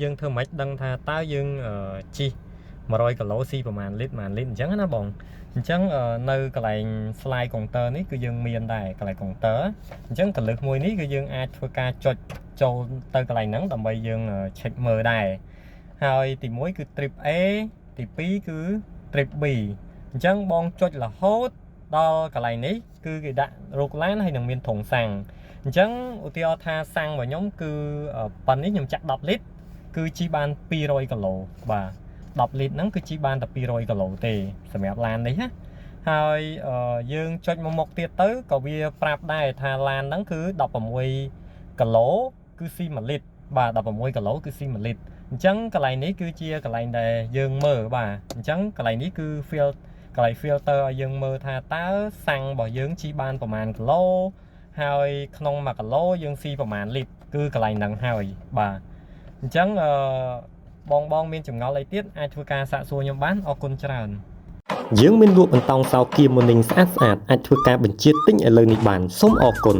dương thơ mạch đăng tha tao dương chi mà rồi cả lỗ si màn lít chẳng nó bồng chẳng nơi cái lại slide còn tơ ní cứ dương miền đài cái lại còn tớ chẳng cả lực mùi ní cứ dương ai thua ca cho tơ cái lại nắng tầm bây dương check mờ đàiហើយទី1គឺ trip A ទី2គឺ trip B អញ្ចឹងបងចុចរហូតដល់កន្លែងនេះគឺគេដាក់រោគឡានហើយនឹងមានធុងសាំងអញ្ចឹងឧទាហរណ៍ថាសាំងរបស់ខ្ញុំគឺប៉ុណ្នេះខ្ញុំចាក់10លីត្រគឺជីបាន200គីឡូបាទ10លីត្រហ្នឹងគឺជីបានតែ200គីឡូទេសម្រាប់ឡាននេះណាហើយយើងចុចមកមុខទៀតទៅក៏វាប្រាប់ដែរថាឡានហ្នឹងគឺ16គីឡូគឺស៊ី1លីត្របាទ16គីឡូគឺស៊ី1លីត្រអញ្ចឹងកន្លែងនេះគឺជាកន្លែងដែលយើងមើលបាទអញ្ចឹងកន្លែងនេះគឺ កន្លែង filter ឲ្យយើងមើលថាតើសាំងរបស់យើងជីបានប្រមាណគីឡូហើយក្នុង1គីឡូយើងស៊ីប្រមាណលីត្រគឺកន្លែងហ្នឹងហើយបាទអញ្ចឹងបងមានចម្ងល់អីទៀតអាចធ្វើការសាកសួរខ្ញុំបានអរគុណច្រើនយើងមានលក់បន្តោងសោកគៀមមុននឹងស្អាតអាចធ្វើការបញ្ជាទិញឥឡូវនេះបានសូមអរគុណ